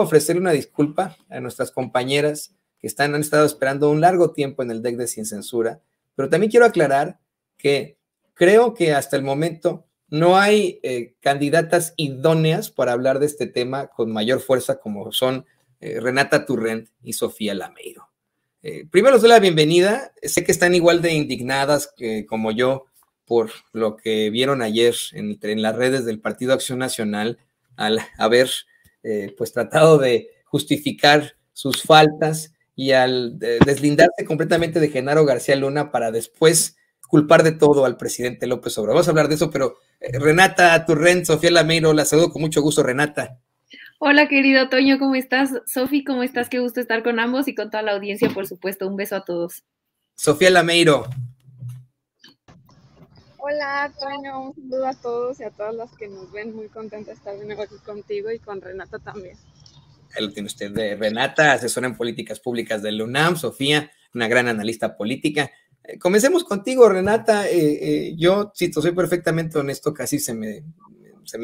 ofrecerle una disculpa a nuestras compañeras que han estado esperando un largo tiempo en el deck de Sin Censura, pero también quiero aclarar que creo que hasta el momento no hay candidatas idóneas para hablar de este tema con mayor fuerza como son Renata Turrent y Sofía Lameiro. Primero les doy la bienvenida. Sé que están igual de indignadas como yo por lo que vieron ayer en las redes del Partido Acción Nacional al haber pues tratado de justificar sus faltas y al deslindarse completamente de Genaro García Luna para después culpar de todo al presidente López Obrador. Vamos a hablar de eso, pero Renata Turrent, Sofía Lameiro, la saludo con mucho gusto, Renata. Hola, querido Toño, ¿cómo estás? Sofi, ¿cómo estás? Qué gusto estar con ambos y con toda la audiencia, por supuesto. Un beso a todos. Sofía Lameiro. Hola, Toño, un saludo a todos y a todas las que nos ven. Muy contenta de estar de nuevo aquí contigo y con Renata también. Ahí lo tiene usted, de Renata, asesora en políticas públicas del UNAM, Sofía, una gran analista política. Comencemos contigo, Renata. Yo, si te soy perfectamente honesto, casi se me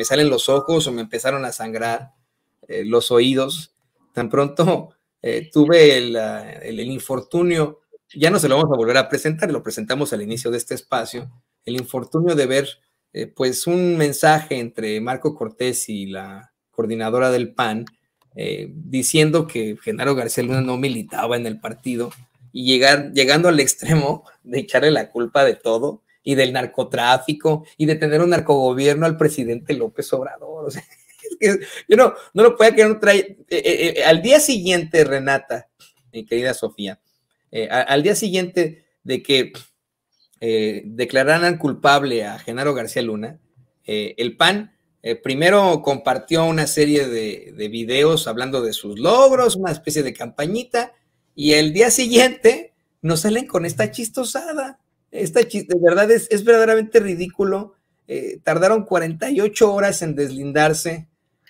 salen los ojos o me empezaron a sangrar los oídos. Tan pronto tuve el infortunio, ya no se lo vamos a volver a presentar, lo presentamos al inicio de este espacio, el infortunio de ver pues un mensaje entre Marco Cortés y la coordinadora del PAN, diciendo que Genaro García Luna no militaba en el partido y llegando al extremo de echarle la culpa de todo y del narcotráfico y de tener un narcogobierno al presidente López Obrador. O sea, es que yo no lo podía creer. Al día siguiente, Renata, mi querida Sofía, al día siguiente de que declararan culpable a Genaro García Luna, el PAN primero compartió una serie de videos hablando de sus logros, una especie de campañita, y el día siguiente nos salen con esta chistosada. De verdad es verdaderamente ridículo. Tardaron 48 horas en deslindarse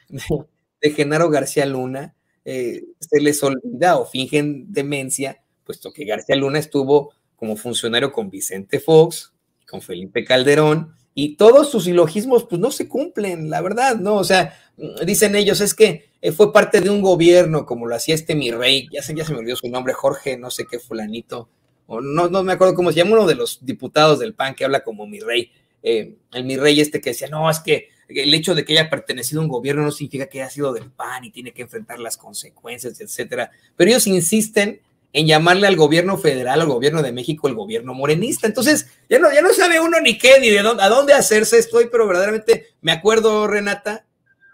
de Genaro García Luna. Se les olvida o fingen demencia, puesto que García Luna estuvo como funcionario con Vicente Fox, con Felipe Calderón, y todos sus silogismos pues no se cumplen, la verdad, ¿no? O sea, dicen ellos, es que fue parte de un gobierno, como lo hacía mi rey, ya se me olvidó su nombre, Jorge, no sé qué fulanito, o no me acuerdo cómo se llama, uno de los diputados del PAN que habla como mi rey, el mi rey que decía, no, es que el hecho de que haya pertenecido a un gobierno no significa que haya sido del PAN y tiene que enfrentar las consecuencias, etcétera, pero ellos insisten en llamarle al gobierno federal, al gobierno de México, el gobierno morenista. Entonces, ya no sabe uno ni qué, ni de dónde, a dónde hacerse. Pero verdaderamente me acuerdo, Renata,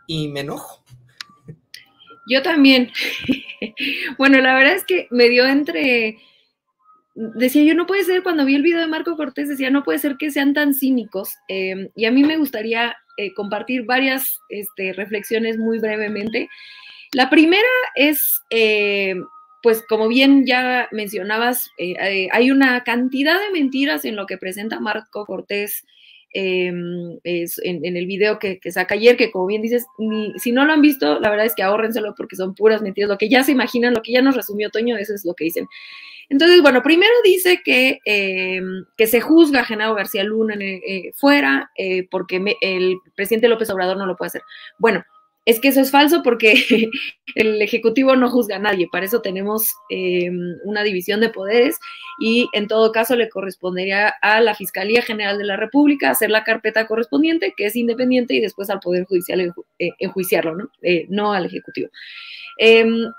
y me enojo. Yo también. Bueno, la verdad es que me dio decía yo, no puede ser, cuando vi el video de Marco Cortés, decía, no puede ser que sean tan cínicos. Y a mí me gustaría compartir varias reflexiones muy brevemente. La primera es, pues como bien ya mencionabas, hay una cantidad de mentiras en lo que presenta Marco Cortés en el video que saca ayer, que como bien dices, si no lo han visto, la verdad es que ahórrenselo porque son puras mentiras, lo que ya se imaginan, lo que ya nos resumió Toño, eso es lo que dicen. Entonces, bueno, primero dice que se juzga a Genaro García Luna fuera porque el presidente López Obrador no lo puede hacer. Bueno, es que eso es falso porque el Ejecutivo no juzga a nadie, para eso tenemos una división de poderes y en todo caso le correspondería a la Fiscalía General de la República hacer la carpeta correspondiente, que es independiente, y después al Poder Judicial enjuiciarlo, ¿no? No al Ejecutivo.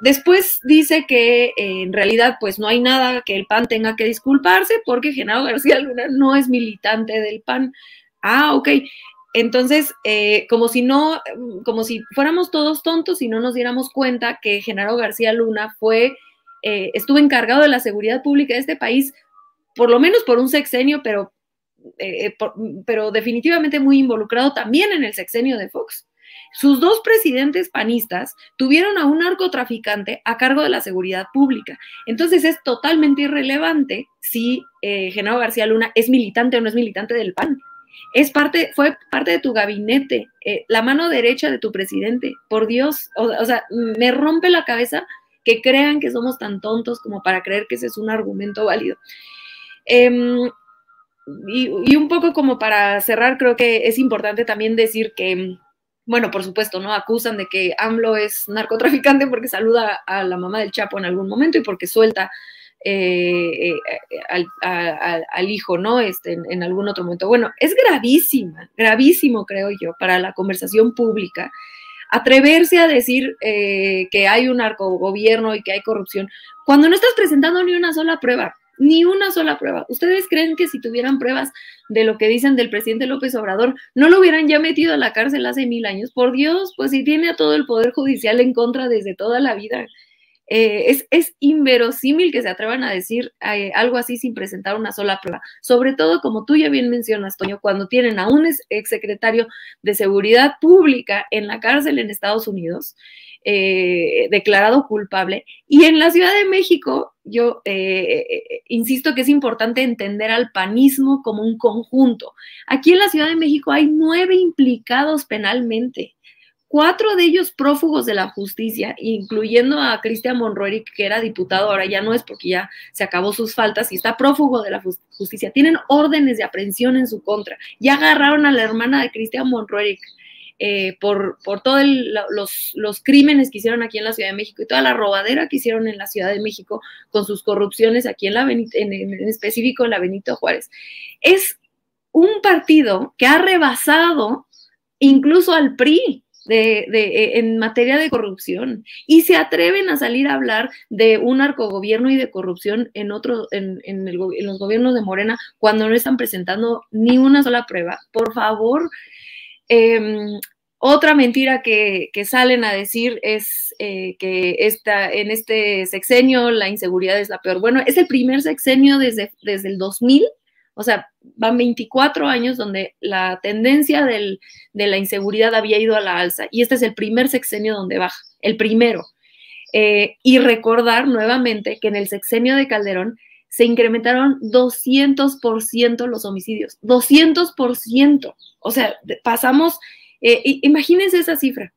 Después dice que en realidad pues no hay nada que el PAN tenga que disculparse porque Genaro García Luna no es militante del PAN. Ok. Entonces, como si fuéramos todos tontos y no nos diéramos cuenta que Genaro García Luna estuvo encargado de la seguridad pública de este país, por lo menos por un sexenio, pero definitivamente muy involucrado también en el sexenio de Fox. Sus dos presidentes panistas tuvieron a un narcotraficante a cargo de la seguridad pública. Entonces es totalmente irrelevante si Genaro García Luna es militante o no es militante del PAN. Fue parte de tu gabinete, la mano derecha de tu presidente. Por Dios, o sea, me rompe la cabeza que crean que somos tan tontos como para creer que ese es un argumento válido. Y un poco como para cerrar, creo que es importante también decir que bueno, por supuesto, ¿no? Acusan de que AMLO es narcotraficante porque saluda a la mamá del Chapo en algún momento y porque suelta al hijo, ¿no? En algún otro momento. Bueno, es gravísimo, creo yo, para la conversación pública, atreverse a decir que hay un narcogobierno y que hay corrupción, cuando no estás presentando ni una sola prueba. Ni una sola prueba. ¿Ustedes creen que si tuvieran pruebas de lo que dicen del presidente López Obrador, no lo hubieran ya metido a la cárcel hace 1000 años? Por Dios, pues si tiene a todo el Poder Judicial en contra desde toda la vida. Es inverosímil que se atrevan a decir algo así sin presentar una sola prueba. Sobre todo, como tú ya bien mencionas, Toño, cuando tienen a un exsecretario de Seguridad Pública en la cárcel en Estados Unidos, declarado culpable. Y en la Ciudad de México, yo insisto que es importante entender al panismo como un conjunto. Aquí en la Ciudad de México hay 9 implicados penalmente. 4 de ellos prófugos de la justicia, incluyendo a Cristian Monroy, que era diputado, ahora ya no es porque ya se acabó sus faltas y está prófugo de la justicia. Tienen órdenes de aprehensión en su contra. Ya agarraron a la hermana de Cristian Monroy por todos los crímenes que hicieron aquí en la Ciudad de México y toda la robadera que hicieron en la Ciudad de México con sus corrupciones aquí en específico en la Benito Juárez. Es un partido que ha rebasado incluso al PRI en materia de corrupción y se atreven a salir a hablar de un narcogobierno y de corrupción en los gobiernos de Morena cuando no están presentando ni una sola prueba. Por favor, otra mentira que salen a decir es que en este sexenio la inseguridad es la peor. Bueno, es el primer sexenio desde el 2000. O sea, van 24 años donde la tendencia de la inseguridad había ido a la alza y este es el primer sexenio donde baja, el primero. Y recordar nuevamente que en el sexenio de Calderón se incrementaron 200% los homicidios, 200%. O sea, pasamos, imagínense esa cifra,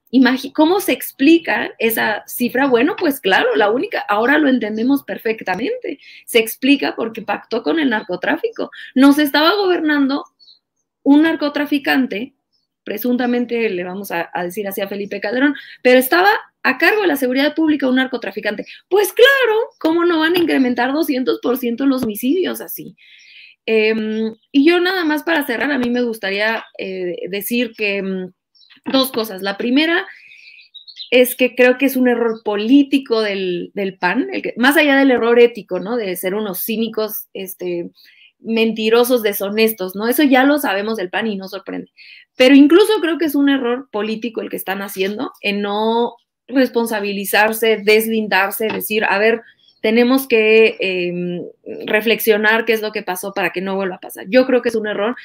¿cómo se explica esa cifra? Bueno, pues claro, la única, ahora lo entendemos perfectamente, se explica porque pactó con el narcotráfico. Nos estaba gobernando un narcotraficante, presuntamente le vamos a decir así a Felipe Calderón, pero estaba a cargo de la seguridad pública un narcotraficante. Pues claro, ¿cómo no van a incrementar 200% los homicidios así? Y yo nada más para cerrar, a mí me gustaría decir que 2 cosas. La primera es que creo que es un error político del PAN, más allá del error ético, ¿no? De ser unos cínicos, mentirosos, deshonestos, ¿no? Eso ya lo sabemos del PAN y no sorprende. Pero incluso creo que es un error político el que están haciendo en no responsabilizarse, deslindarse, decir, a ver, tenemos que reflexionar qué es lo que pasó para que no vuelva a pasar. Yo creo que es un error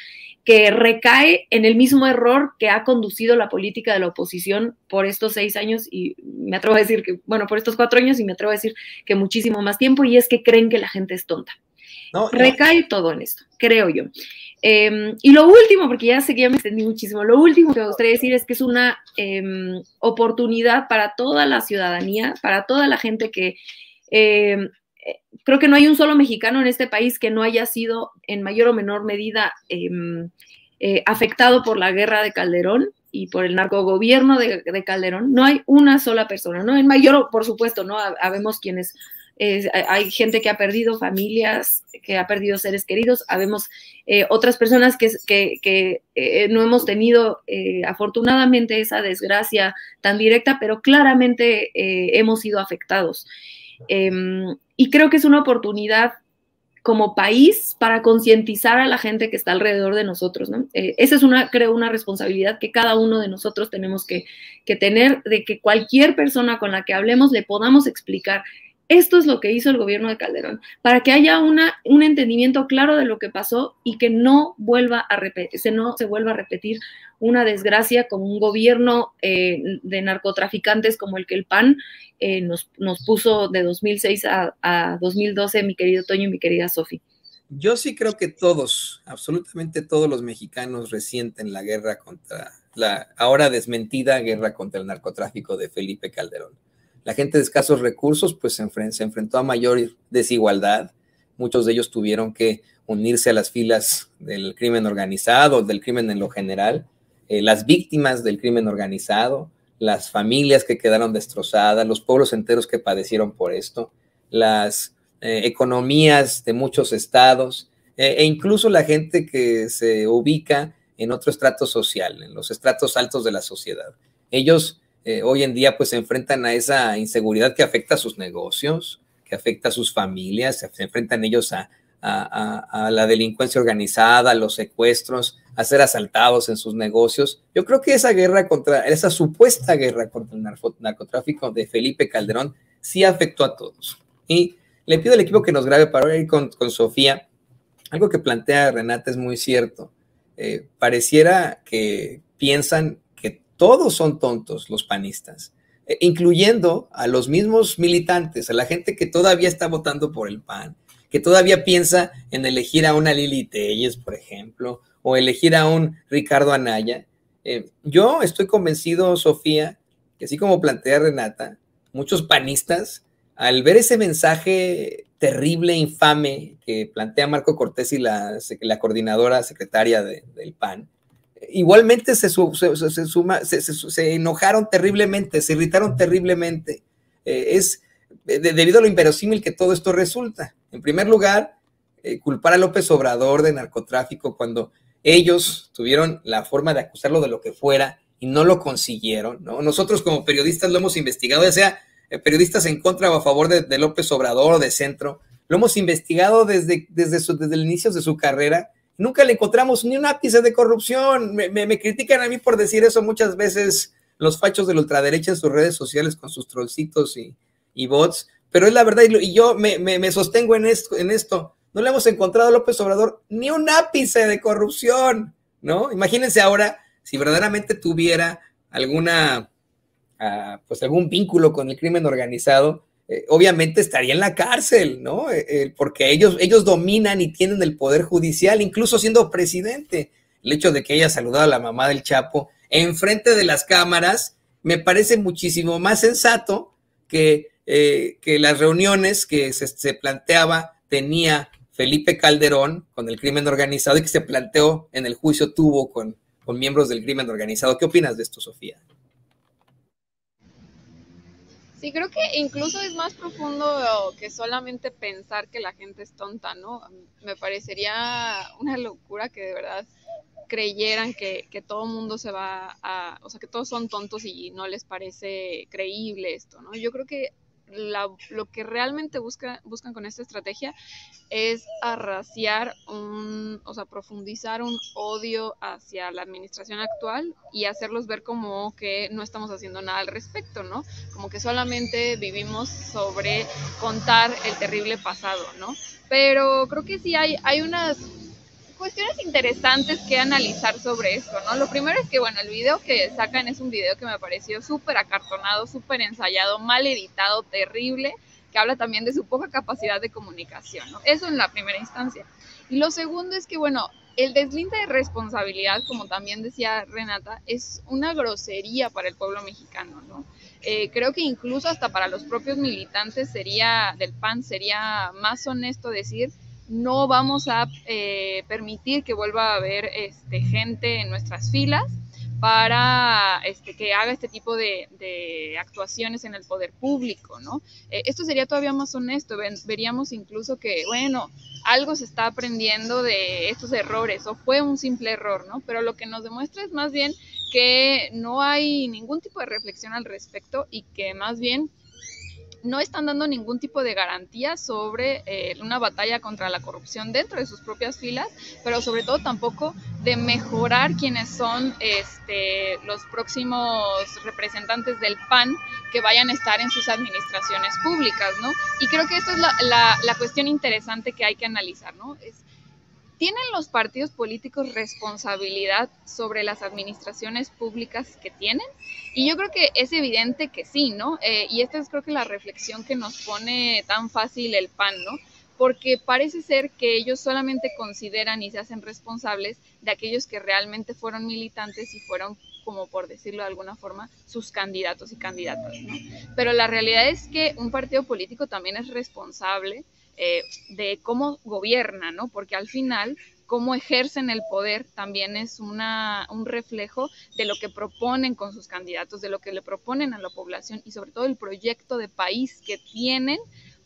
que recae en el mismo error que ha conducido la política de la oposición por estos 6 años y me atrevo a decir que, bueno, por estos 4 años y me atrevo a decir que muchísimo más tiempo, y es que creen que la gente es tonta. Recae todo en esto, creo yo. Y lo último, porque ya sé que ya me extendí muchísimo, lo último que me gustaría decir es que es una oportunidad para toda la ciudadanía, para toda la gente que creo que no hay un solo mexicano en este país que no haya sido en mayor o menor medida afectado por la guerra de Calderón y por el narcogobierno de Calderón. No hay una sola persona, ¿no? En mayor, por supuesto, ¿no? Habemos quienes, hay gente que ha perdido familias, que ha perdido seres queridos, habemos otras personas que no hemos tenido afortunadamente esa desgracia tan directa, pero claramente hemos sido afectados. Y creo que es una oportunidad como país para concientizar a la gente que está alrededor de nosotros, ¿no? Esa es creo, una responsabilidad que cada uno de nosotros tenemos que tener, de que cualquier persona con la que hablemos le podamos explicar, esto es lo que hizo el gobierno de Calderón, para que haya un entendimiento claro de lo que pasó y que no se vuelva a repetir una desgracia como un gobierno de narcotraficantes como el que el PAN nos puso de 2006 a 2012, mi querido Toño y mi querida Sofi. Yo sí creo que todos, absolutamente todos los mexicanos resienten la guerra contra la ahora desmentida guerra contra el narcotráfico de Felipe Calderón. La gente de escasos recursos pues se enfrentó a mayor desigualdad. Muchos de ellos tuvieron que unirse a las filas del crimen organizado, del crimen en lo general. las víctimas del crimen organizado, las familias que quedaron destrozadas, los pueblos enteros que padecieron por esto, las economías de muchos estados, e incluso la gente que se ubica en otro estrato social, en los estratos altos de la sociedad. Ellos hoy en día pues se enfrentan a esa inseguridad que afecta a sus negocios, que afecta a sus familias, se enfrentan ellos a la delincuencia organizada, a los secuestros, a ser asaltados en sus negocios. Yo creo que esa supuesta guerra contra el narcotráfico de Felipe Calderón sí afectó a todos. Y le pido al equipo que nos grabe para ir con Sofía. Algo que plantea Renata es muy cierto. Pareciera que piensan que todos son tontos los panistas, incluyendo a los mismos militantes, a la gente que todavía está votando por el PAN, que todavía piensa en elegir a una Lili Telles, por ejemplo, o elegir a un Ricardo Anaya. Yo estoy convencido, Sofía, que así como plantea Renata, muchos panistas, al ver ese mensaje terrible, infame, que plantea Marco Cortés y la coordinadora secretaria del PAN, igualmente se enojaron terriblemente, se irritaron terriblemente. Debido a lo inverosímil que todo esto resulta. En primer lugar, culpar a López Obrador de narcotráfico cuando ellos tuvieron la forma de acusarlo de lo que fuera y no lo consiguieron, ¿no? Nosotros como periodistas lo hemos investigado, ya sea periodistas en contra o a favor de López Obrador o de centro, lo hemos investigado desde el inicio de su carrera. Nunca le encontramos ni un ápice de corrupción. Me critican a mí por decir eso muchas veces los fachos de la ultraderecha en sus redes sociales con sus trollcitos y bots, pero es la verdad, y yo me sostengo en esto. No le hemos encontrado a López Obrador ni un ápice de corrupción, ¿no? Imagínense ahora si verdaderamente tuviera pues algún vínculo con el crimen organizado, obviamente estaría en la cárcel, ¿no? Porque ellos dominan y tienen el poder judicial, incluso siendo presidente. El hecho de que haya saludado a la mamá del Chapo enfrente de las cámaras me parece muchísimo más sensato que las reuniones que se planteaba tenía Felipe Calderón con el crimen organizado y que se planteó en el juicio tuvo con miembros del crimen organizado. ¿Qué opinas de esto, Sofía? Sí, creo que incluso es más profundo que solamente pensar que la gente es tonta, ¿no? Me parecería una locura que de verdad creyeran que todo el mundo o sea, que todos son tontos y no les parece creíble esto, ¿no? Yo creo que lo que realmente buscan con esta estrategia es arraciar o sea, profundizar un odio hacia la administración actual y hacerlos ver como que no estamos haciendo nada al respecto, ¿no? Como que solamente vivimos sobre contar el terrible pasado, ¿no? Pero creo que sí hay unas cuestiones interesantes que analizar sobre esto, ¿no? Lo primero es que, bueno, el video que sacan es un video que me pareció súper acartonado, súper ensayado, mal editado, terrible, que habla también de su poca capacidad de comunicación, ¿no? Eso en la primera instancia. Y lo segundo es que, bueno, el deslinde de responsabilidad, como también decía Renata, es una grosería para el pueblo mexicano, ¿no? Creo que incluso hasta para los propios militantes del PAN sería más honesto decir: no vamos a permitir que vuelva a haber gente en nuestras filas para que haga este tipo de actuaciones en el poder público, ¿no? Esto sería todavía más honesto, veríamos incluso que, bueno, algo se está aprendiendo de estos errores o fue un simple error, ¿no? Pero lo que nos demuestra es más bien que no hay ningún tipo de reflexión al respecto y que más bien no están dando ningún tipo de garantía sobre una batalla contra la corrupción dentro de sus propias filas, pero sobre todo tampoco de mejorar quiénes son los próximos representantes del PAN que vayan a estar en sus administraciones públicas, ¿no? Y creo que esto es la cuestión interesante que hay que analizar, ¿no? ¿Tienen los partidos políticos responsabilidad sobre las administraciones públicas que tienen? Y yo creo que es evidente que sí, ¿no? Y esta es creo que la reflexión que nos pone tan fácil el PAN, ¿no? Porque parece ser que ellos solamente consideran y se hacen responsables de aquellos que realmente fueron militantes y fueron, como por decirlo de alguna forma, sus candidatos y candidatas, ¿no? Pero la realidad es que un partido político también es responsable de cómo gobierna, ¿no? Porque al final cómo ejercen el poder también es un reflejo de lo que proponen con sus candidatos, de lo que le proponen a la población y sobre todo el proyecto de país que tienen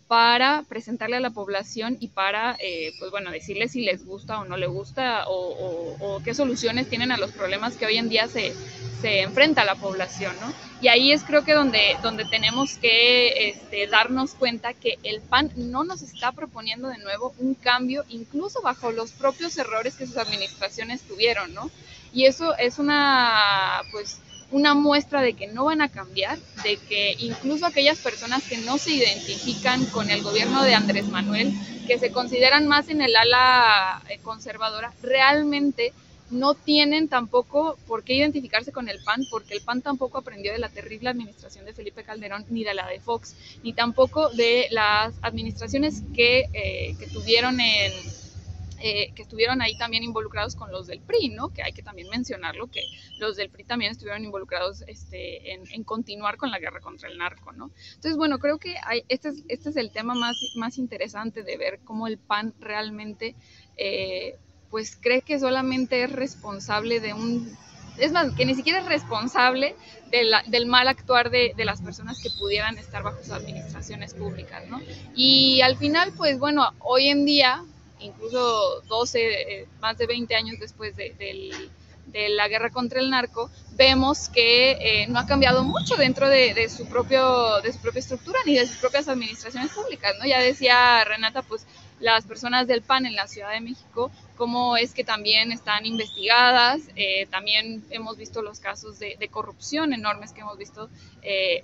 para presentarle a la población y para, pues bueno, decirles si les gusta o no les gusta o qué soluciones tienen a los problemas que hoy en día se enfrenta a la población, ¿no? Y ahí es creo que donde tenemos que darnos cuenta que el PAN no nos está proponiendo de nuevo un cambio, incluso bajo los propios errores que sus administraciones tuvieron, ¿no? Y eso es una muestra de que no van a cambiar, de que incluso aquellas personas que no se identifican con el gobierno de Andrés Manuel, que se consideran más en el ala conservadora, realmente no tienen tampoco por qué identificarse con el PAN, porque el PAN tampoco aprendió de la terrible administración de Felipe Calderón, ni de la de Fox, ni tampoco de las administraciones que tuvieron que estuvieron ahí también involucrados con los del PRI, ¿no? Que hay que también mencionarlo, que los del PRI también estuvieron involucrados en continuar con la guerra contra el narco, ¿no? Entonces, bueno, creo que este es el tema más interesante de ver cómo el PAN realmente pues cree que solamente es responsable es más, que ni siquiera es responsable del mal actuar de las personas que pudieran estar bajo sus administraciones públicas, ¿no? Y al final, pues bueno, hoy en día, incluso más de 20 años después de la guerra contra el narco, vemos que no ha cambiado mucho dentro de su propia estructura ni de sus propias administraciones públicas, ¿no? Ya decía Renata, pues las personas del PAN en la Ciudad de México, cómo es que también están investigadas, también hemos visto los casos de corrupción enormes que hemos visto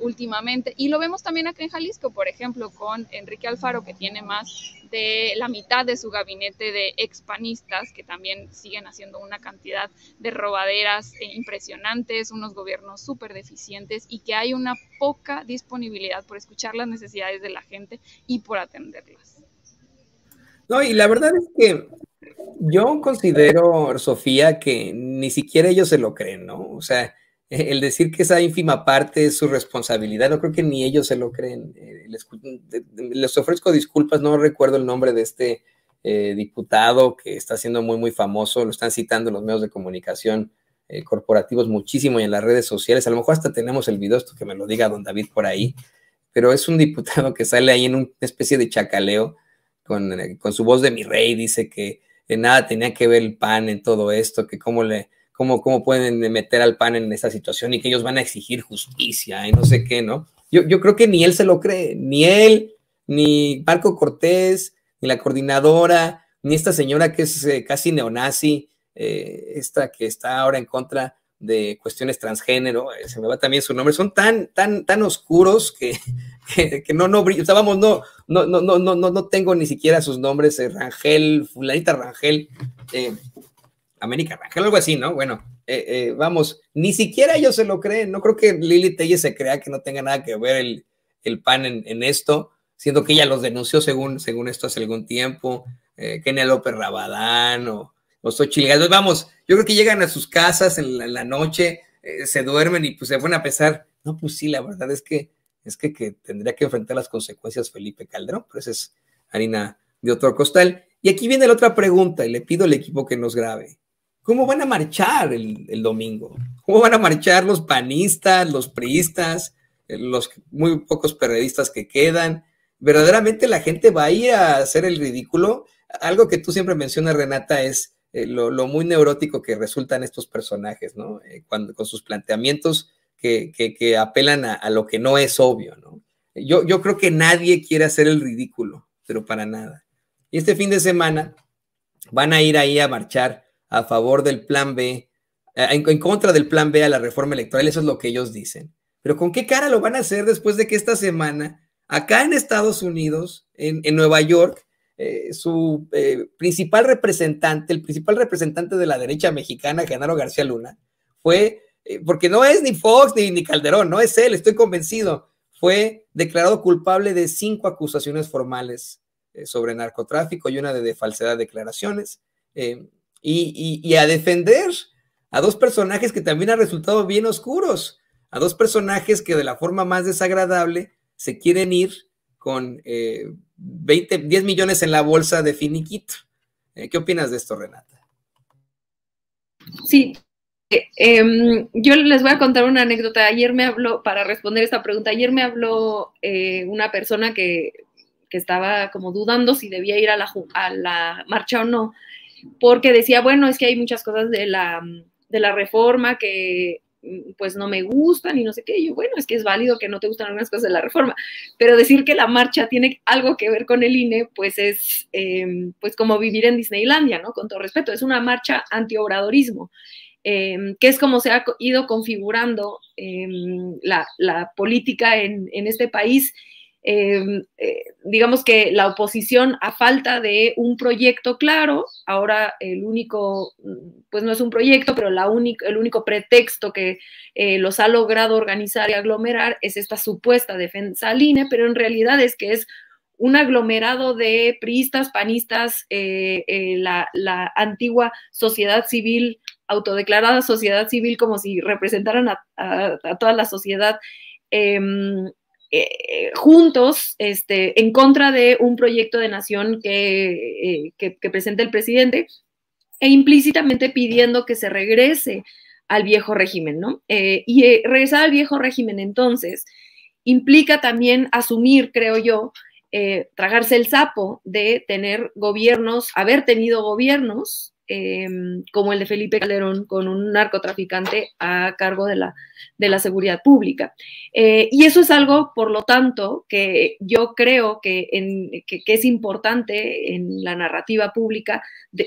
últimamente, y lo vemos también acá en Jalisco, por ejemplo, con Enrique Alfaro, que tiene más de la mitad de su gabinete de expanistas, que también siguen haciendo una cantidad de robaderas impresionantes, unos gobiernos súper deficientes, y que hay una poca disponibilidad por escuchar las necesidades de la gente y por atenderlas. No, y la verdad es que yo considero, Sofía, que ni siquiera ellos se lo creen, ¿no? O sea, el decir que esa ínfima parte es su responsabilidad, no creo que ni ellos se lo creen. Les ofrezco disculpas, no recuerdo el nombre de este diputado que está siendo muy, muy famoso, lo están citando en los medios de comunicación corporativos muchísimo y en las redes sociales, a lo mejor hasta tenemos el video, esto que me lo diga don David por ahí, pero es un diputado que sale ahí en una especie de chacaleo con su voz de mi rey, dice que nada tenía que ver el PAN en todo esto, que cómo pueden meter al PAN en esa situación y que ellos van a exigir justicia y no sé qué, ¿no? Yo creo que ni él se lo cree, ni él, ni Marco Cortés, ni la coordinadora, ni esta señora que es casi neonazi, esta que está ahora en contra de cuestiones transgénero, se me va también su nombre, son tan oscuros que no brillan, o sea, vamos, no tengo ni siquiera sus nombres, Rangel, fulanita Rangel, América Rangel, algo así, ¿no? Bueno, vamos, ni siquiera ellos se lo creen, no creo que Lili Telles se crea que no tenga nada que ver el PAN en esto, siendo que ella los denunció según esto hace algún tiempo, Kenia López Rabadán o Xochitl Gálvez, vamos, yo creo que llegan a sus casas en la noche, se duermen y pues se ponen a pensar, no, pues sí, la verdad es que tendría que enfrentar las consecuencias Felipe Calderón, pero esa es harina de otro costal. Y aquí viene la otra pregunta, y le pido al equipo que nos grabe. ¿Cómo van a marchar el domingo? ¿Cómo van a marchar los panistas, los priistas, los muy pocos perredistas que quedan? ¿Verdaderamente la gente va a ir a hacer el ridículo? Algo que tú siempre mencionas, Renata, es lo muy neurótico que resultan estos personajes, ¿no? Con sus planteamientos que apelan a lo que no es obvio, ¿no? Yo creo que nadie quiere hacer el ridículo, pero para nada. Y este fin de semana van a ir ahí a marchar a favor del plan B, en contra del plan B a la reforma electoral, eso es lo que ellos dicen. Pero ¿con qué cara lo van a hacer después de que esta semana, acá en Estados Unidos, en Nueva York, su principal representante, el principal representante de la derecha mexicana, Genaro García Luna, fue, porque no es ni Fox ni Calderón, no es él, estoy convencido, fue declarado culpable de 5 acusaciones formales sobre narcotráfico y una de falsedad de declaraciones, y a defender a 2 personajes que también han resultado bien oscuros, a 2 personajes que de la forma más desagradable se quieren ir con 10 millones en la bolsa de finiquito. ¿Qué opinas de esto, Renata? Sí, yo les voy a contar una anécdota. Ayer me habló, para responder esta pregunta, ayer me habló una persona que estaba como dudando si debía ir a la marcha o no, porque decía, bueno, es que hay muchas cosas de la reforma que pues no me gustan y no sé qué. Y yo, bueno, es que es válido que no te gustan algunas cosas de la reforma, pero decir que la marcha tiene algo que ver con el INE, pues es pues como vivir en Disneylandia, ¿no? Con todo respeto, es una marcha antiobradorismo. Que es como se ha ido configurando la política en este país. Digamos que la oposición, a falta de un proyecto claro, ahora el único, pues no es un proyecto, pero el único pretexto que los ha logrado organizar y aglomerar es esta supuesta defensa al INE, pero en realidad es que es un aglomerado de priistas, panistas, la antigua sociedad civil, autodeclarada sociedad civil, como si representaran a toda la sociedad, juntos en contra de un proyecto de nación que presenta el presidente, e implícitamente pidiendo que se regrese al viejo régimen, ¿no? Y regresar al viejo régimen, entonces, implica también asumir, creo yo, tragarse el sapo de tener gobiernos, haber tenido gobiernos como el de Felipe Calderón, con un narcotraficante a cargo de la seguridad pública. Y eso es algo, por lo tanto, que yo creo que es importante en la narrativa pública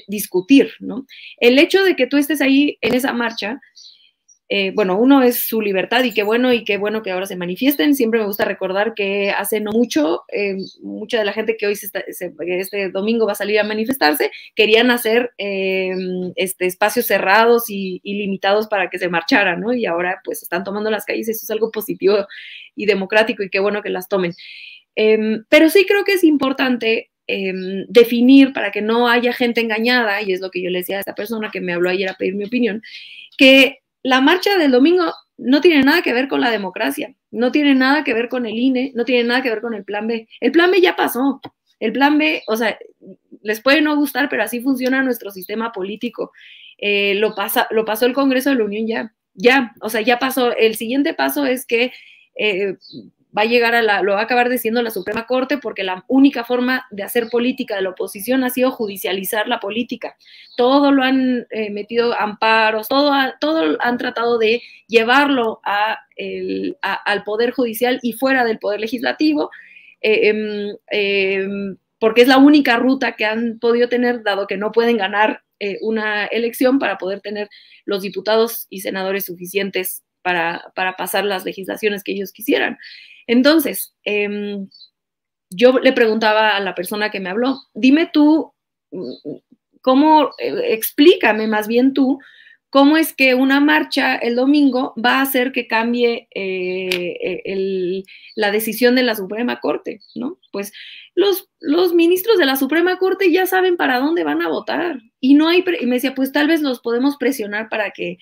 discutir, ¿no? El hecho de que tú estés ahí en esa marcha, bueno, uno es su libertad y qué bueno que ahora se manifiesten. Siempre me gusta recordar que hace no mucho, mucha de la gente que hoy este domingo va a salir a manifestarse, querían hacer espacios cerrados y limitados para que se marcharan, ¿no? Y ahora pues están tomando las calles, eso es algo positivo y democrático y qué bueno que las tomen. Pero sí creo que es importante definir, para que no haya gente engañada, y es lo que yo le decía a esta persona que me habló ayer a pedir mi opinión, que la marcha del domingo no tiene nada que ver con la democracia, no tiene nada que ver con el INE, no tiene nada que ver con el Plan B. El Plan B ya pasó. El Plan B, o sea, les puede no gustar, pero así funciona nuestro sistema político. Lo pasó el Congreso de la Unión ya, o sea, ya pasó. El siguiente paso es que va a llegar lo va a acabar diciendo la Suprema Corte, porque la única forma de hacer política de la oposición ha sido judicializar la política. Todo lo han metido amparos, todo han tratado de llevarlo al Poder Judicial y fuera del Poder Legislativo, porque es la única ruta que han podido tener, dado que no pueden ganar una elección para poder tener los diputados y senadores suficientes para pasar las legislaciones que ellos quisieran. Entonces, yo le preguntaba a la persona que me habló, dime tú, explícame más bien tú, cómo es que una marcha el domingo va a hacer que cambie la decisión de la Suprema Corte, ¿no? Pues los ministros de la Suprema Corte ya saben para dónde van a votar, y y me decía, pues tal vez los podemos presionar para que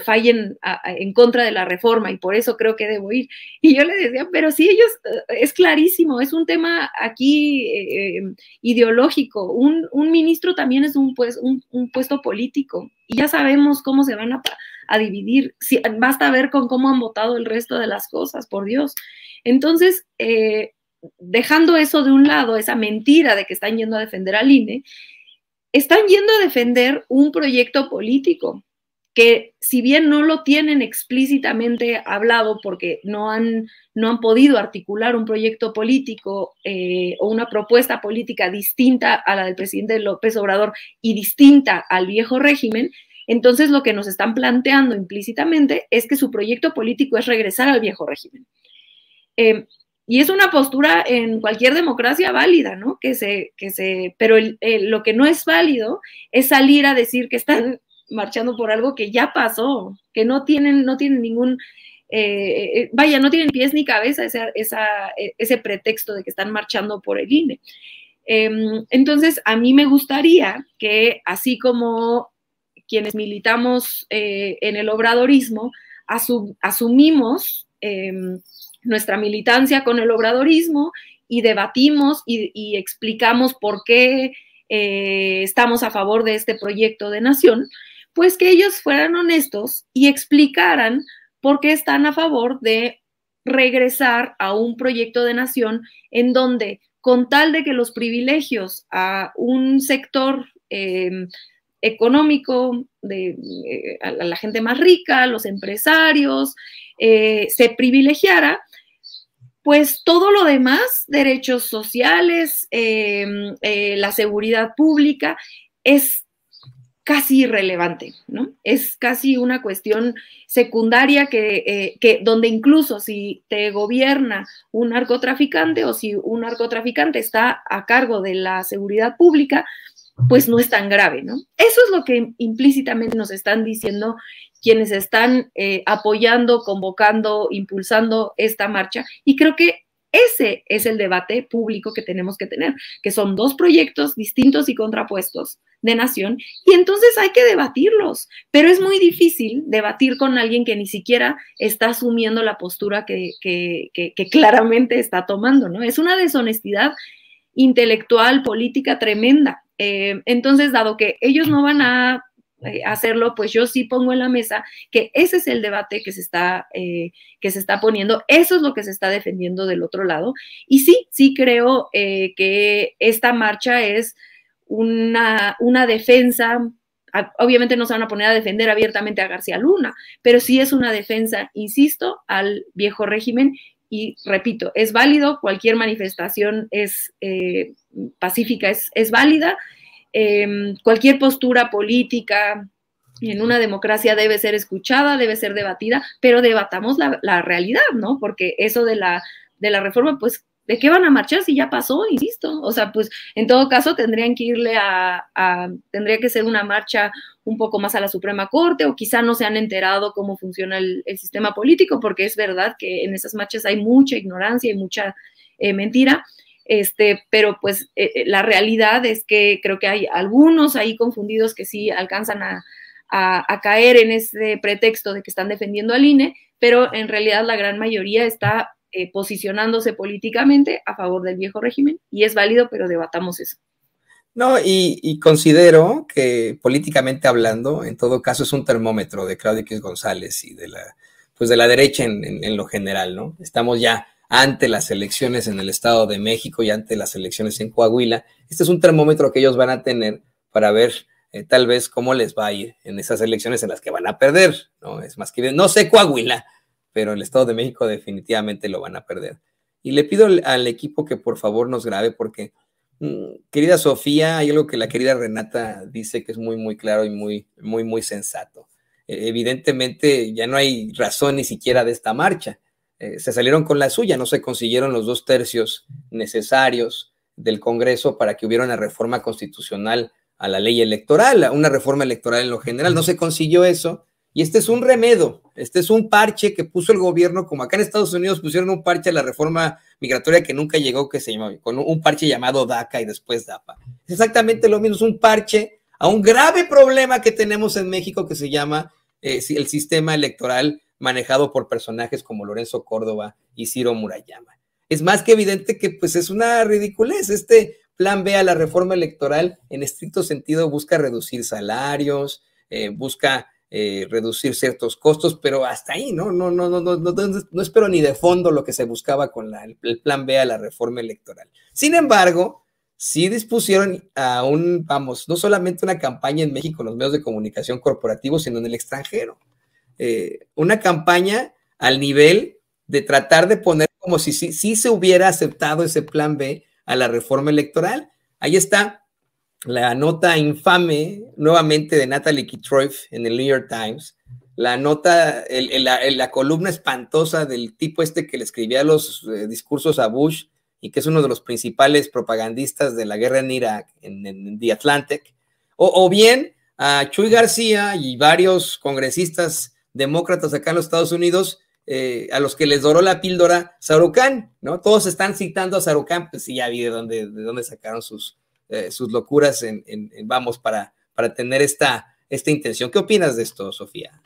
fallen en contra de la reforma, y por eso creo que debo ir. Y yo le decía, pero sí, ellos, es clarísimo, es un tema aquí ideológico. Un ministro también es un puesto político, y ya sabemos cómo se van a dividir. Sí, basta ver con cómo han votado el resto de las cosas, por Dios. Entonces, dejando eso de un lado, esa mentira de que están yendo a defender al INE, están yendo a defender un proyecto político que, si bien no lo tienen explícitamente hablado porque no han podido articular un proyecto político o una propuesta política distinta a la del presidente López Obrador y distinta al viejo régimen, entonces lo que nos están planteando implícitamente es que su proyecto político es regresar al viejo régimen. Y es una postura en cualquier democracia válida, ¿no? Pero lo que no es válido es salir a decir que están marchando por algo que ya pasó, que no tienen ningún, no tienen pies ni cabeza ese pretexto de que están marchando por el INE. Entonces, a mí me gustaría que, así como quienes militamos en el obradorismo, asumimos nuestra militancia con el obradorismo y debatimos y explicamos por qué estamos a favor de este proyecto de nación, pues que ellos fueran honestos y explicaran por qué están a favor de regresar a un proyecto de nación en donde, con tal de que los privilegios a un sector económico, a la gente más rica, a los empresarios, se privilegiara, pues todo lo demás, derechos sociales, la seguridad pública, es casi irrelevante, ¿no? Es casi una cuestión secundaria que donde incluso si te gobierna un narcotraficante o si un narcotraficante está a cargo de la seguridad pública, pues no es tan grave, ¿no? Eso es lo que implícitamente nos están diciendo quienes están apoyando, convocando, impulsando esta marcha, y creo que ese es el debate público que tenemos que tener, que son dos proyectos distintos y contrapuestos de nación, y entonces hay que debatirlos, pero es muy difícil debatir con alguien que ni siquiera está asumiendo la postura que claramente está tomando, ¿no? Es una deshonestidad intelectual, política tremenda. Entonces, dado que ellos no van a hacerlo, pues yo sí pongo en la mesa que ese es el debate que se está poniendo, eso es lo que se está defendiendo del otro lado, y sí creo que esta marcha es una defensa. Obviamente no se van a poner a defender abiertamente a García Luna, pero sí es una defensa, insisto, al viejo régimen. Y repito, es válido, cualquier manifestación es pacífica, es válida, cualquier postura política en una democracia debe ser escuchada, debe ser debatida, pero debatamos la realidad, ¿no? Porque eso de la reforma, pues, ¿de qué van a marchar si ya pasó? Insisto, o sea, pues, en todo caso tendrían que irle tendría que ser una marcha un poco más a la Suprema Corte, o quizá no se han enterado cómo funciona el sistema político, porque es verdad que en esas marchas hay mucha ignorancia y mucha mentira, pero pues la realidad es que creo que hay algunos ahí confundidos que sí alcanzan a caer en ese pretexto de que están defendiendo al INE, pero en realidad la gran mayoría está posicionándose políticamente a favor del viejo régimen, y es válido, pero debatamos eso. No, y considero que políticamente hablando, en todo caso, es un termómetro de Claudio X González y de la derecha en lo general, ¿no? Estamos ya ante las elecciones en el Estado de México y ante las elecciones en Coahuila. Este es un termómetro que ellos van a tener para ver tal vez cómo les va a ir en esas elecciones en las que van a perder, ¿no? Es más que, no sé Coahuila, pero el Estado de México definitivamente lo van a perder. Y le pido al equipo que por favor nos grabe, porque querida Sofía, hay algo que la querida Renata dice que es muy, muy claro y muy sensato. Evidentemente ya no hay razón ni siquiera de esta marcha. Se salieron con la suya, no se consiguieron los 2/3 necesarios del Congreso para que hubiera una reforma constitucional a la ley electoral, una reforma electoral en lo general. No se consiguió eso, y este es un remedio, este es un parche que puso el gobierno, como acá en Estados Unidos pusieron un parche a la reforma migratoria que nunca llegó, que se llamó, con un parche llamado DACA y después DAPA. Es exactamente lo mismo, es un parche a un grave problema que tenemos en México que se llama el sistema electoral manejado por personajes como Lorenzo Córdoba y Ciro Murayama. Es más que evidente que pues es una ridiculez. Este plan B a la reforma electoral en estricto sentido busca reducir salarios, busca reducir ciertos costos, pero hasta ahí, ¿no? No espero ni de fondo lo que se buscaba con el plan B a la reforma electoral. Sin embargo, sí dispusieron a no solamente una campaña en México en los medios de comunicación corporativos, sino en el extranjero. Una campaña al nivel de tratar de poner como si se hubiera aceptado ese plan B a la reforma electoral. Ahí está la nota infame nuevamente de Natalie Kitroeff en el New York Times, la nota, la columna espantosa del tipo que le escribía los discursos a Bush y que es uno de los principales propagandistas de la guerra en Irak, en The Atlantic, o bien a Chuy García y varios congresistas demócratas acá en los Estados Unidos, a los que les doró la píldora Sarucán, ¿no? Todos están citando a Sarucán, pues sí, ya vi de dónde sacaron sus locuras para tener esta intención. ¿Qué opinas de esto, Sofía?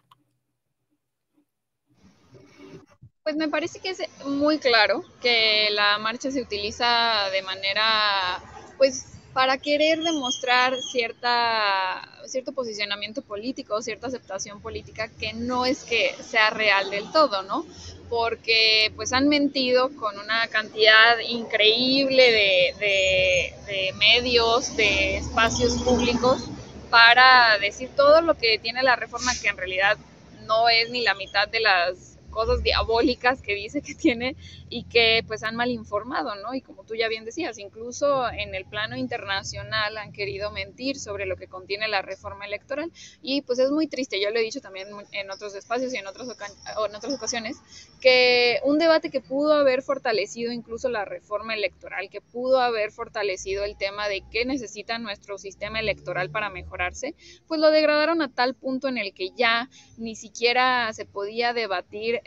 Pues me parece que es muy claro que la marcha se utiliza de manera, pues, para querer demostrar cierto posicionamiento político, cierta aceptación política que no es que sea real del todo, ¿no? Porque pues han mentido con una cantidad increíble de medios, de espacios públicos para decir todo lo que tiene la reforma, que en realidad no es ni la mitad de las cosas diabólicas que dice que tiene, y que pues han mal informado, ¿no? Y como tú ya bien decías, incluso en el plano internacional han querido mentir sobre lo que contiene la reforma electoral, y pues es muy triste. Yo lo he dicho también en otros espacios y en otras ocasiones, que un debate que pudo haber fortalecido incluso la reforma electoral, que pudo haber fortalecido el tema de qué necesita nuestro sistema electoral para mejorarse, pues lo degradaron a tal punto en el que ya ni siquiera se podía debatir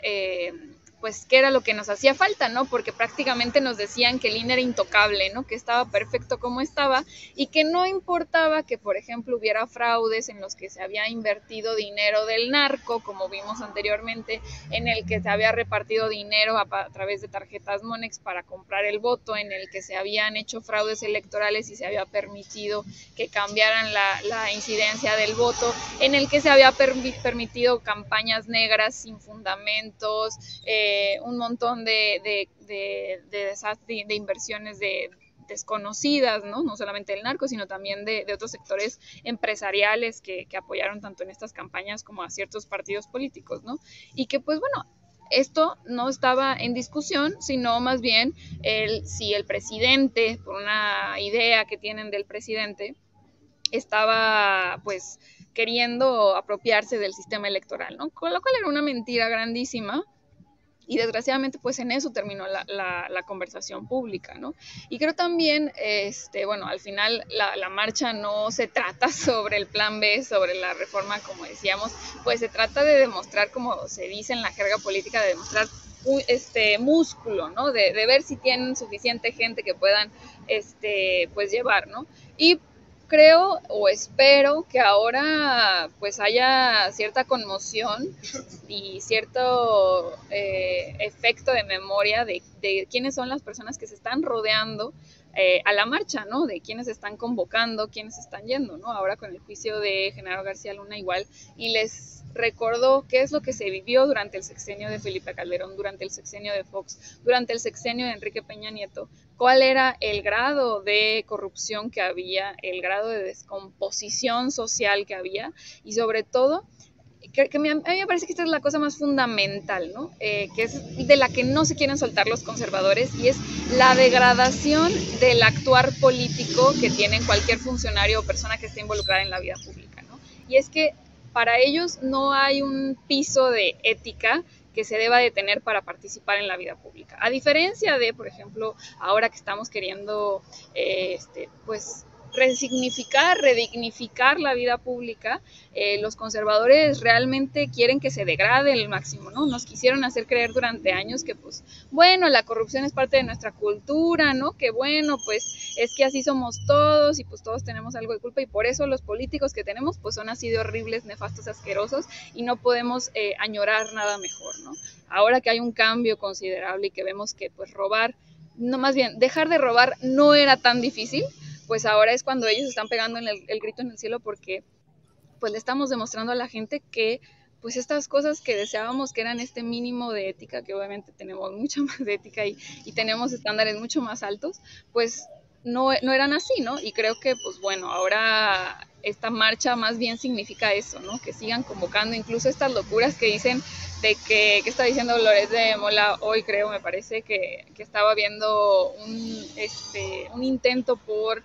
pues qué era lo que nos hacía falta, ¿no? Porque prácticamente nos decían que el INE era intocable, ¿no? Que estaba perfecto como estaba, y que no importaba que, por ejemplo, hubiera fraudes en los que se había invertido dinero del narco, como vimos anteriormente, en el que se había repartido dinero a través de tarjetas Monex para comprar el voto, en el que se habían hecho fraudes electorales y se había permitido que cambiaran la incidencia del voto, en el que se había permitido campañas negras sin fundamentos, un montón de inversiones desconocidas, ¿no? No solamente del narco, sino también de otros sectores empresariales que apoyaron tanto en estas campañas como a ciertos partidos políticos, ¿no? Y que pues bueno, esto no estaba en discusión, sino más bien si el presidente, por una idea que tienen del presidente, estaba pues queriendo apropiarse del sistema electoral, ¿no? Con lo cual era una mentira grandísima. Y desgraciadamente, pues en eso terminó la conversación pública, ¿no? Y creo también, bueno, al final la marcha no se trata sobre el plan B, sobre la reforma, como decíamos, pues se trata de demostrar, como se dice en la jerga política, de demostrar músculo, ¿no? De ver si tienen suficiente gente que puedan, pues llevar, ¿no? Y creo o espero que ahora pues haya cierta conmoción y cierto efecto de memoria de quiénes son las personas que se están rodeando a la marcha, ¿no? De quiénes están convocando, quiénes están yendo, ¿no? Ahora con el juicio de Genaro García Luna igual, y les recordó qué es lo que se vivió durante el sexenio de Felipe Calderón, durante el sexenio de Fox, durante el sexenio de Enrique Peña Nieto, cuál era el grado de corrupción que había, el grado de descomposición social que había, y sobre todo, a mí me parece que esta es la cosa más fundamental, ¿no? Que es de la que no se quieren soltar los conservadores, y es la degradación del actuar político que tiene cualquier funcionario o persona que esté involucrada en la vida pública, ¿no? Y es que para ellos no hay un piso de ética que se deba de tener para participar en la vida pública. A diferencia de, por ejemplo, ahora que estamos queriendo, pues, resignificar, redignificar la vida pública, los conservadores realmente quieren que se degrade el máximo, ¿no? Nos quisieron hacer creer durante años que, pues, bueno, la corrupción es parte de nuestra cultura, ¿no? Que bueno, pues, es que así somos todos y pues todos tenemos algo de culpa, y por eso los políticos que tenemos, pues, son así de horribles, nefastos, asquerosos, y no podemos añorar nada mejor, ¿no? Ahora que hay un cambio considerable y que vemos que, pues, robar, no, más bien, dejar de robar no era tan difícil, pues ahora es cuando ellos están pegando el grito en el cielo, porque pues le estamos demostrando a la gente que pues estas cosas que deseábamos que eran este mínimo de ética, que obviamente tenemos mucha más de ética y tenemos estándares mucho más altos, pues no eran así, ¿no? Y creo que pues bueno, ahora esta marcha más bien significa eso, ¿no? Que sigan convocando incluso estas locuras que dicen de que está diciendo Loret de Mola hoy, creo, me parece que estaba viendo un intento por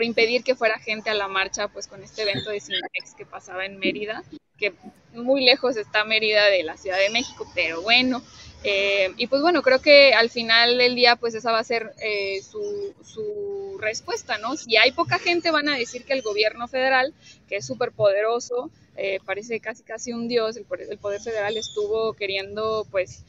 impedir que fuera gente a la marcha, pues con este evento de Cinemex que pasaba en Mérida, que muy lejos está Mérida de la Ciudad de México, pero bueno, y pues bueno, creo que al final del día pues esa va a ser su respuesta, ¿no? Si hay poca gente van a decir que el gobierno federal, que es súper poderoso, parece casi un dios, el poder federal estuvo queriendo pues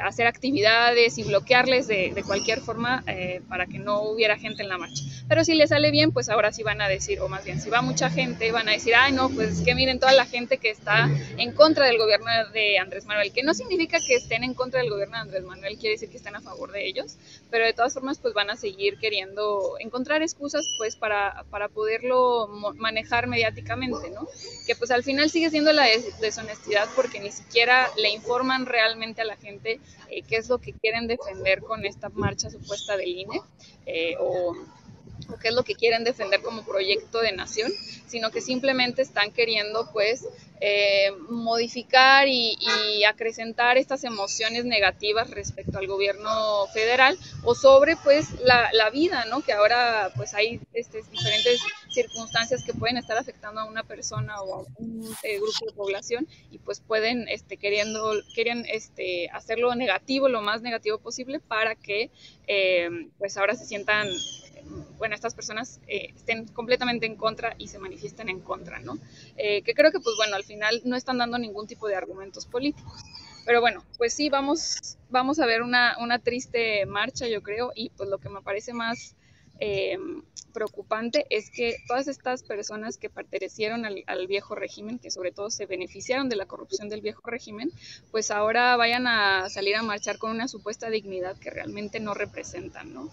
hacer actividades y bloquearles de cualquier forma para que no hubiera gente en la marcha. Pero si les sale bien, pues ahora sí van a decir, o más bien, si va mucha gente, van a decir, ay no, pues es que miren toda la gente que está en contra del gobierno de Andrés Manuel, que no significa que estén en contra del gobierno de Andrés Manuel, quiere decir que estén a favor de ellos, pero de todas formas pues van a seguir queriendo encontrar excusas pues para poderlo manejar mediáticamente, ¿no? Que pues al final sigue siendo la deshonestidad, porque ni siquiera le informan realmente a la gente qué es lo que quieren defender con esta marcha supuesta del INE, o qué es lo que quieren defender como proyecto de nación, sino que simplemente están queriendo pues modificar y acrecentar estas emociones negativas respecto al gobierno federal, o sobre pues la vida, ¿no? Que ahora pues hay diferentes circunstancias que pueden estar afectando a una persona o a un grupo de población, y pues pueden quieren hacerlo negativo, lo más negativo posible, para que pues ahora se sientan, bueno, estas personas estén completamente en contra y se manifiesten en contra, ¿no? Que creo que, pues bueno, al final no están dando ningún tipo de argumentos políticos. Pero bueno, pues sí, vamos a ver una triste marcha, yo creo, y pues lo que me parece más preocupante es que todas estas personas que pertenecieron al viejo régimen, que sobre todo se beneficiaron de la corrupción del viejo régimen, pues ahora vayan a salir a marchar con una supuesta dignidad que realmente no representan, ¿no?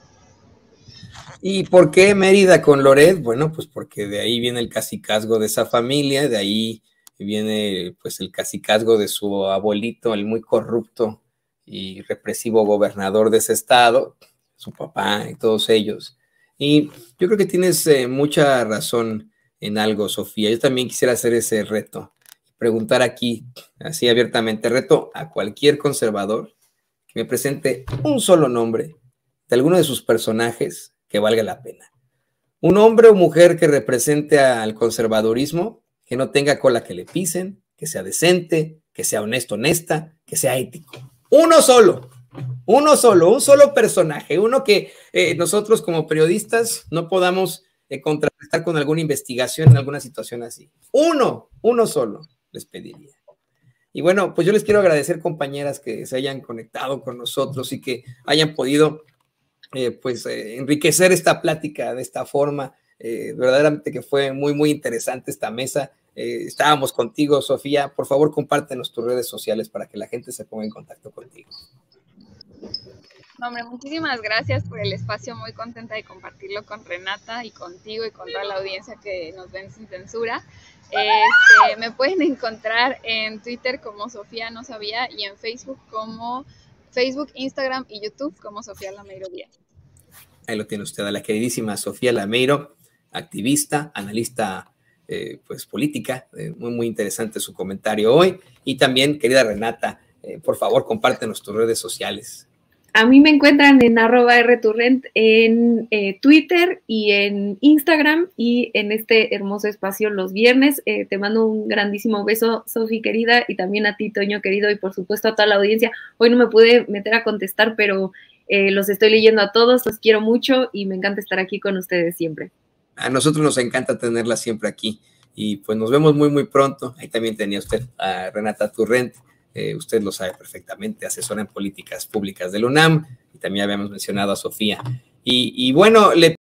¿Y por qué Mérida con Loret? Bueno, pues porque de ahí viene el cacicazgo de esa familia, de ahí viene pues el cacicazgo de su abuelito, el muy corrupto y represivo gobernador de ese estado, su papá y todos ellos. Y yo creo que tienes mucha razón en algo, Sofía. Yo también quisiera hacer ese reto, preguntar aquí, así abiertamente, reto a cualquier conservador que me presente un solo nombre de alguno de sus personajes que valga la pena. Un hombre o mujer que represente al conservadurismo, que no tenga cola que le pisen, que sea decente, que sea honesto, honesta, que sea ético. Uno solo, un solo personaje, uno que nosotros como periodistas no podamos contrastar con alguna investigación en alguna situación así. Uno solo les pediría. Y bueno, pues yo les quiero agradecer, compañeras, que se hayan conectado con nosotros y que hayan podido enriquecer esta plática de esta forma. Verdaderamente que fue muy, muy interesante esta mesa. Estábamos contigo, Sofía. Por favor, compártenos tus redes sociales para que la gente se ponga en contacto contigo. No, hombre, muchísimas gracias por el espacio, muy contenta de compartirlo con Renata y contigo y con toda la audiencia que nos ven sin censura. Me pueden encontrar en Twitter como Sofía No Sabía, y en Facebook, Instagram y YouTube como Sofía Lameiro Díaz. Ahí lo tiene usted, a la queridísima Sofía Lameiro, activista, analista pues política. Muy, muy interesante su comentario hoy. Y también, querida Renata, por favor, compártenos tus redes sociales. A mí me encuentran en @rturrent en Twitter y en Instagram, y en este hermoso espacio los viernes. Te mando un grandísimo beso, Sofi querida, y también a ti, Toño querido, y por supuesto a toda la audiencia. Hoy no me pude meter a contestar, pero los estoy leyendo a todos, los quiero mucho y me encanta estar aquí con ustedes siempre. A nosotros nos encanta tenerla siempre aquí, y pues nos vemos muy, muy pronto. Ahí también tenía usted a Renata Turrent. Usted lo sabe perfectamente, asesora en políticas públicas del UNAM, y también habíamos mencionado a Sofía. Y bueno, le